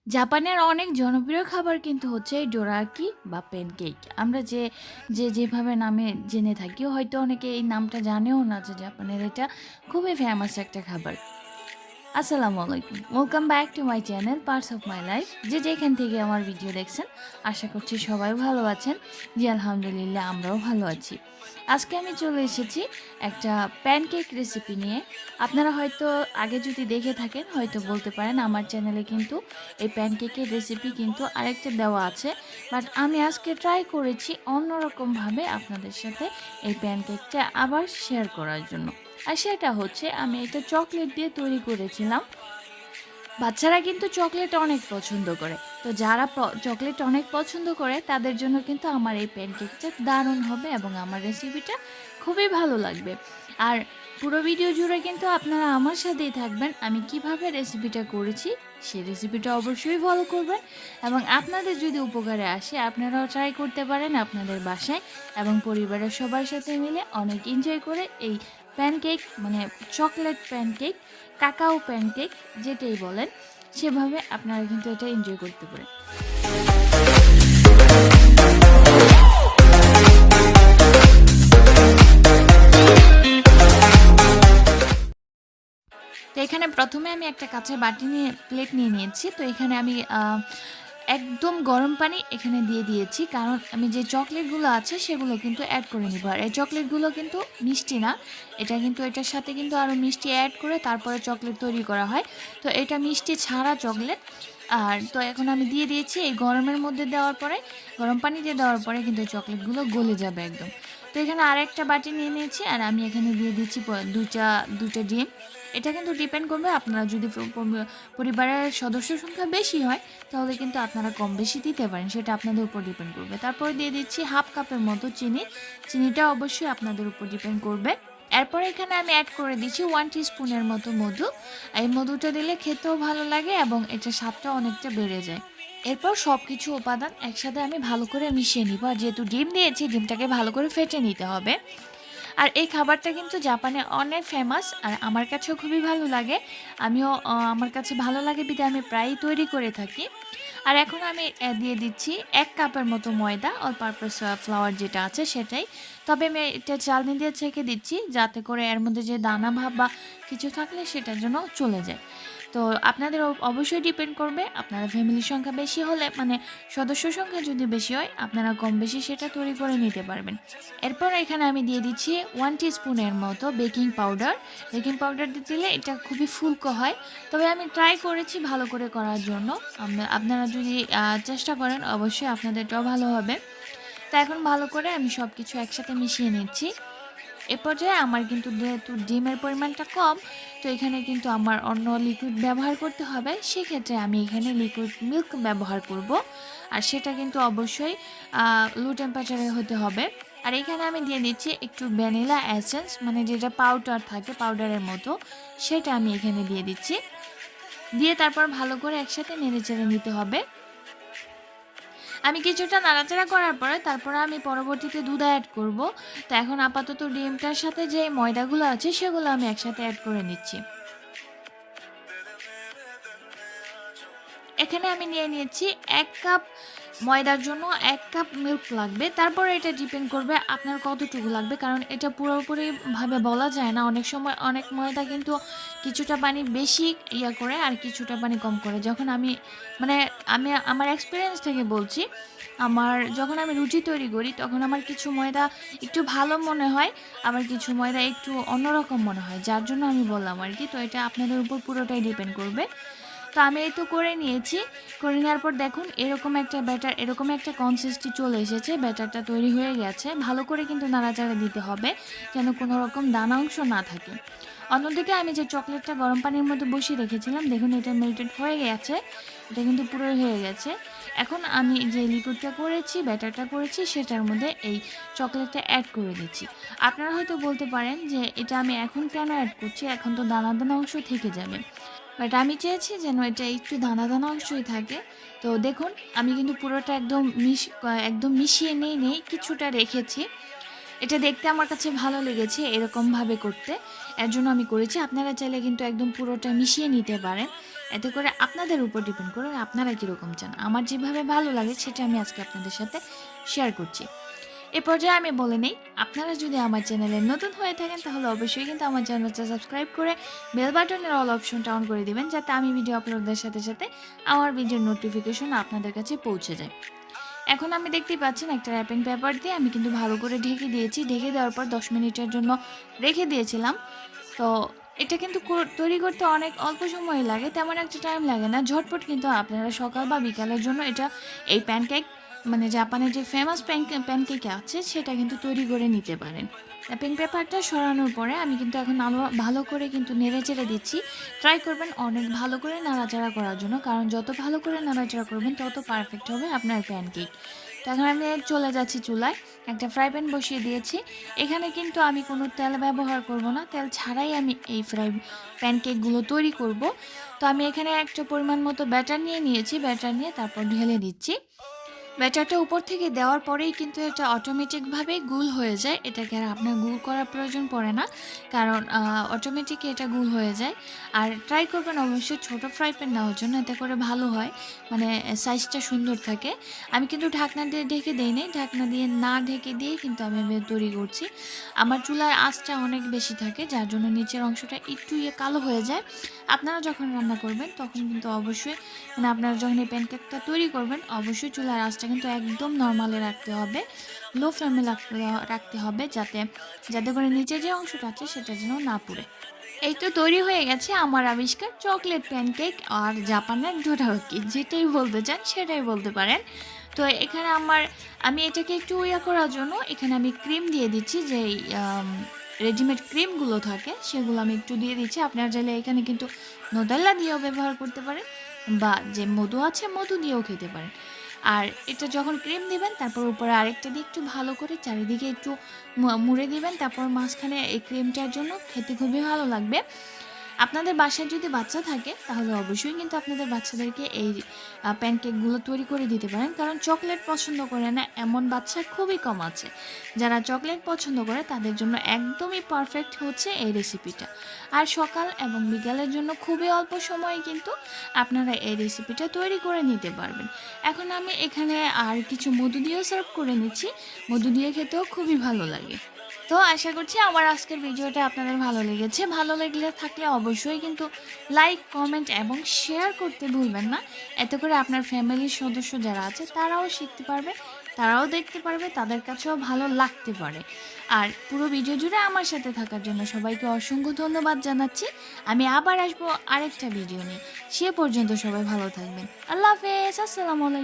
জাপানের অনেক জনপ্রিয় খাবার কিন্তু হচ্ছে এই ডোরাকি বা প্যানকেক। আমরা যেভাবে নামে জেনে থাকি, হয়তো অনেকে এই নামটা জানেও না যে জাপানের এটা খুবই ফেমাস একটা খাবার। আসসালামু আলাইকুম, welcome back to my channel parts of my life. যেখান থেকে আমার ভিডিও দেখছেন, আশা করছি সবাই ভালো আছেন। জি আলহামদুলিল্লাহ, আমরাও ভালো আছি। আজকে আমি চলে এসেছি একটা প্যানকেক রেসিপি নিয়ে। আপনারা হয়তো আগে যদি দেখে থাকেন হয়তো বলতে পারেন আমার চ্যানেলে কিন্তু এই প্যানকেকের রেসিপি কিন্তু আরেকটা দেওয়া আছে, বাট আমি আজকে ট্রাই করেছি অন্যরকমভাবে আপনাদের সাথে এই প্যানকেকটা আবার শেয়ার করার জন্য। আর সেটা হচ্ছে আমি এটা চকলেট দিয়ে তৈরি করেছিলাম। বাচ্চারা কিন্তু চকলেট অনেক পছন্দ করে। তো যারা চকলেট অনেক পছন্দ করে তাদের জন্য কিন্তু আমার এই প্যানকেকটা দারুণ হবে এবং আমার রেসিপিটা খুবই ভালো লাগবে। আর পুরো ভিডিও জুড়ে কিন্তু আপনারা আমার সাথেই থাকবেন। আমি কিভাবে রেসিপিটা করেছি সেই রেসিপিটা অবশ্যই ফলো করবেন, এবং আপনাদের যদি উপকারে আসে আপনারাও ট্রাই করতে পারেন আপনাদের বাসায়, এবং পরিবারের সবার সাথে মিলে অনেক এনজয় করে এই প্যানকেক, মানে চকলেট প্যানকেক, কাকাও প্যানকেক যেটাই বলেন, সেভাবে আপনারা কিন্তু এটা এনজয় করতে পারেন। তো এখানে প্রথমে আমি একটা কাঁচের বাটি নিয়ে প্লেট নিয়ে নিয়েছি। তো এখানে আমি একদম গরম পানি এখানে দিয়ে দিয়েছি, কারণ আমি যে চকলেটগুলো আছে সেগুলো কিন্তু অ্যাড করে নিব। আর এই চকলেটগুলো কিন্তু মিষ্টি না, এটা কিন্তু এটার সাথে কিন্তু আরও মিষ্টি অ্যাড করে তারপরে চকলেট তৈরি করা হয়। তো এটা মিষ্টি ছাড়া চকলেট। আর তো এখন আমি দিয়ে দিয়েছি এই গরমের মধ্যে দেওয়ার পরে, গরম পানিতে দেওয়ার পরে কিন্তু চকলেটগুলো গলে যাবে একদম। তো এখানে আরেকটা বাটি নিয়ে নিয়েছি, আর আমি এখানে দিয়ে দিচ্ছি দুইটা ডিম। এটা কিন্তু ডিপেন্ড করবে, আপনারা যদি পরিবারের সদস্য সংখ্যা বেশি হয় তাহলে কিন্তু আপনারা কম বেশি দিতে পারেন, সেটা আপনাদের উপর ডিপেন্ড করবে। তারপরে দিয়ে দিচ্ছি হাফ কাপের মতো চিনি। চিনিটা অবশ্যই আপনাদের উপর ডিপেন্ড করবে। এরপর এখানে আমি অ্যাড করে দিচ্ছি 1 টিস্পুনের মতো মধু। এই মধুটা দিলে খেতেও ভালো লাগে এবং এটার স্বাদটা অনেকটা বেড়ে যায়। এরপর সব কিছু উপাদান একসাথে আমি ভালো করে মিশিয়ে নিব। আর যেহেতু ডিম দিয়েছি, ডিমটাকে ভালো করে ফেটে নিতে হবে। আর এই খাবারটা কিন্তু জাপানে অনেক ফেমাস, আর আমার কাছেও খুবই ভালো লাগে। আমিও আমার কাছে ভালো লাগে বিধায় আমি প্রায়ই তৈরি করে থাকি। আর এখন আমি দিয়ে দিচ্ছি 1 কাপের মতো ময়দা, অল পারপাস ফ্লাওয়ার যেটা আছে সেটাই। তবে আমি এটা চালনি দিয়ে ছেঁকে দিচ্ছি যাতে করে এর মধ্যে যে দানা ভাব বা কিছু থাকলে সেটার জন্য চলে যায়। তো আপনাদের অবশ্যই ডিপেন্ড করবে, আপনারা ফ্যামিলির সংখ্যা বেশি হলে, মানে সদস্য সংখ্যা যদি বেশি হয় আপনারা কম বেশি সেটা তৈরি করে নিতে পারবেন। এরপর এখানে আমি দিয়ে দিচ্ছি 1 টিস্পুনের মতো বেকিং পাউডার। বেকিং পাউডার দিলে এটা খুবই ফুলকো হয়, তবে আমি ট্রাই করেছি ভালো করে করার জন্য। আপনারা যদি চেষ্টা করেন অবশ্যই আপনাদেরটাও ভালো হবে। তো এখন ভালো করে আমি সব কিছু একসাথে মিশিয়ে নিচ্ছি। এ পর্যায়ে আমার কিন্তু যেহেতু ডিমের পরিমাণটা কম, তো এখানে কিন্তু আমার অন্য লিকুইড ব্যবহার করতে হবে। সেক্ষেত্রে আমি এখানে লিকুইড মিল্ক ব্যবহার করব, আর সেটা কিন্তু অবশ্যই লো টেম্পারেচারে হতে হবে। আর এখানে আমি দিয়ে দিচ্ছি একটু ভ্যানিলা এসেন্স, মানে যেটা পাউডার থাকে পাউডারের মতো, সেটা আমি এখানে দিয়ে দিচ্ছি। দিয়ে তারপর ভালো করে একসাথে নেড়েচেড়ে নিতে হবে। আমি কিছুটা নাড়াচাড়া করার পরে তারপরে আমি পরবর্তীতে দুধ অ্যাড করব। তো এখন আপাতত ডিমটার সাথে যে ময়দাগুলো আছে সেগুলো আমি একসাথে অ্যাড করে নিচ্ছি। এখানে আমি নিয়ে নিয়েছি 1 কাপ। ময়দার জন্য 1 কাপ মিল্ক লাগবে। তারপরে এটা ডিপেন্ড করবে আপনার কতটুকু লাগবে, কারণ এটা পুরোপুরিভাবে বলা যায় না। অনেক সময় অনেক ময়দা কিন্তু কিছুটা পানি বেশি করে আর কিছুটা পানি কম করে। যখন মানে আমি আমার এক্সপিরিয়েন্স থেকে বলছি, যখন আমি রুটি তৈরি করি তখন আমার কিছু ময়দা একটু ভালো মনে হয়, আবার কিছু ময়দা একটু অন্যরকম মনে হয়, যার জন্য আমি বললাম আর কি। তো এটা আপনাদের উপর পুরোটাই ডিপেন্ড করবে। তো আমি এই তো করে নিয়েছি। করে নেওয়ার পর দেখুন এরকম একটা ব্যাটার, এরকম একটা কনসিস্টেন্সি চলে এসেছে, ব্যাটারটা তৈরি হয়ে গেছে। ভালো করে কিন্তু নাড়াচাড়া দিতে হবে যেন কোনো রকম দানা অংশ না থাকে। অন্যদিকে আমি যে চকলেটটা গরম পানির মধ্যে বসিয়ে রেখেছিলাম, দেখুন এটা মেল্টেড হয়ে গেছে, এটা কিন্তু পুরোই হয়ে গেছে। এখন আমি যে লিকুইডটা করেছি, ব্যাটারটা করেছি, সেটার মধ্যে এই চকলেটটা অ্যাড করে দিচ্ছি। আপনারা হয়তো বলতে পারেন যে এটা আমি এখন কেন অ্যাড করছি, এখন তো দানা দানা অংশ থেকে যাবে। বাট আমি চেয়েছি যেন এটা একটু দানা দানা অংশই থাকে। তো দেখুন আমি কিন্তু পুরোটা একদম মিশিয়ে নেই কিছুটা রেখেছি। এটা দেখতে আমার কাছে ভালো লেগেছে এরকমভাবে করতে, এর জন্য আমি করেছি। আপনারা চাইলে কিন্তু একদম পুরোটা মিশিয়ে নিতে পারেন, এতে করে আপনাদের উপর ডিপেন্ড করে আপনারা কীরকম চান। আমার যেভাবে ভালো লাগে সেটা আমি আজকে আপনাদের সাথে শেয়ার করছি। এ পর্যায়ে আমি বলে নেই, আপনারা যদি আমার চ্যানেলে নতুন হয়ে থাকেন তাহলে অবশ্যই কিন্তু আমার চ্যানেলটা সাবস্ক্রাইব করে বেল বাটনের অল অপশনটা অন করে দিবেন, যাতে আমি ভিডিও আপলোডের সাথে সাথে আমার ভিডিওর নোটিফিকেশন আপনাদের কাছে পৌঁছে যায়। এখন আমি দেখতেই পাচ্ছেন একটা র্যাপিং পেপার দিয়ে আমি কিন্তু ভালো করে ঢেকে দিয়েছি। ঢেকে দেওয়ার পর 10 মিনিটের জন্য রেখে দিয়েছিলাম। তো এটা কিন্তু তৈরি করতে অনেক অল্প সময় লাগে, তেমন একটা টাইম লাগে না, ঝটপট কিন্তু আপনারা সকাল বা বিকালের জন্য এই প্যানকেক মানে জাপানের যে ফেমাস প্যানকেক আছে সেটা কিন্তু তৈরি করে নিতে পারেন। র্যাপিং পেপারটা সরানোর পরে আমি কিন্তু এখন আরও ভালো করে কিন্তু নেড়ে চেড়ে দিচ্ছি। ট্রাই করবেন অনেক ভালো করে নাড়াচাড়া করার জন্য, কারণ যত ভালো করে নাড়াচাড়া করবেন তত পারফেক্ট হবে আপনার প্যানকেক। তো এখন আমি চলে যাচ্ছি চুলায়, একটা ফ্রাই প্যান বসিয়ে দিয়েছি। এখানে কিন্তু আমি কোনো তেল ব্যবহার করব না, তেল ছাড়াই আমি এই প্যানকেকগুলো তৈরি করব। তো আমি এখানে একটা পরিমাণ মতো ব্যাটার নিয়েছি, ব্যাটার নিয়ে তারপর ঢেলে দিচ্ছি। ব্যাটারটা উপর থেকে দেওয়ার পরেই কিন্তু এটা অটোমেটিকভাবে গুল হয়ে যায়, এটাকে আর আপনার গুল করার প্রয়োজন পড়ে না, কারণ অটোমেটিক এটা গুল হয়ে যায়। আর ট্রাই করবেন অবশ্যই ছোটো ফ্রাই প্যান নেওয়ার জন্য, এতে করে ভালো হয়, মানে সাইজটা সুন্দর থাকে। আমি কিন্তু ঢাকনা দিয়ে ঢেকে দিই নি, ঢাকনা দিয়ে না ঢেকে দিয়ে কিন্তু আমি তৈরি করছি। আমার চুলার আঁচটা অনেক বেশি থাকে, যার জন্য নিচের অংশটা একটু কালো হয়ে যায়। আপনারা যখন রান্না করবেন তখন কিন্তু অবশ্যই মানে আপনারা যখন এই প্যানকেকটা তৈরি করবেন অবশ্যই চুলার আঁচটা কিন্তু একদম নর্মালে রাখতে হবে, লো ফ্লেমে রাখতে হবে, যাতে করে নিচে যে অংশটা আছে সেটা যেন না পুড়ে। এই তো তৈরি হয়ে গেছে আমার আবিষ্কার চকলেট প্যানকেক আর জাপানের ডোরাওয়াকি, যেটাই বলতে চান সেটাই বলতে পারেন। তো এখানে আমি এটাকে একটু করার জন্য এখানে আমি ক্রিম দিয়ে দিচ্ছি, যেই রেডিমেড ক্রিমগুলো থাকে সেগুলো আমি একটু দিয়ে দিচ্ছি। আপনারা চাইলে এখানে কিন্তু নোটেলা দিয়েও ব্যবহার করতে পারেন, বা যে মধু আছে মধু দিয়েও খেতে পারেন। আর এটা যখন ক্রিম দিবেন তারপর উপরে আরেকটা দিয়ে একটু ভালো করে চারিদিকে একটু মুড়ে দিবেন, তারপর মাঝখানে এই ক্রিমটার জন্য খেতে খুবই ভালো লাগবে। আপনাদের বাসায় যদি বাচ্চা থাকে তাহলে অবশ্যই কিন্তু আপনাদের বাচ্চাদেরকে এই প্যানকেকগুলো তৈরি করে দিতে পারেন, কারণ চকলেট পছন্দ করে না এমন বাচ্চা খুবই কম আছে। যারা চকলেট পছন্দ করে তাদের জন্য একদমই পারফেক্ট হচ্ছে এই রেসিপিটা। আর সকাল এবং বিকালের জন্য খুবই অল্প সময়ে কিন্তু আপনারা এই রেসিপিটা তৈরি করে নিতে পারবেন। এখন আমি এখানে আর কিছু মধু দিয়েও সার্ভ করে নিচ্ছি, মধু দিয়ে খেতেও খুবই ভালো লাগে। তো আশা করছি আমার আজকের ভিডিওটা আপনাদের ভালো লেগেছে। ভালো থাকলে অবশ্যই কিন্তু লাইক, কমেন্ট এবং শেয়ার করতে ভুলবেন না। এতে করে আপনার ফ্যামিলির সদস্য যারা আছে তারাও শিখতে পারবে, তারাও দেখতে পারবে, তাদের কাছেও ভালো লাগতে পারে। আর পুরো ভিডিও জুড়ে আমার সাথে থাকার জন্য সবাইকে অসংখ্য ধন্যবাদ জানাচ্ছি। আমি আবার আসবো আরেকটা ভিডিও নিয়ে। সে পর্যন্ত সবাই ভালো থাকবেন। আল্লাহ হাফেজ, আসসালামু আলাইকুম।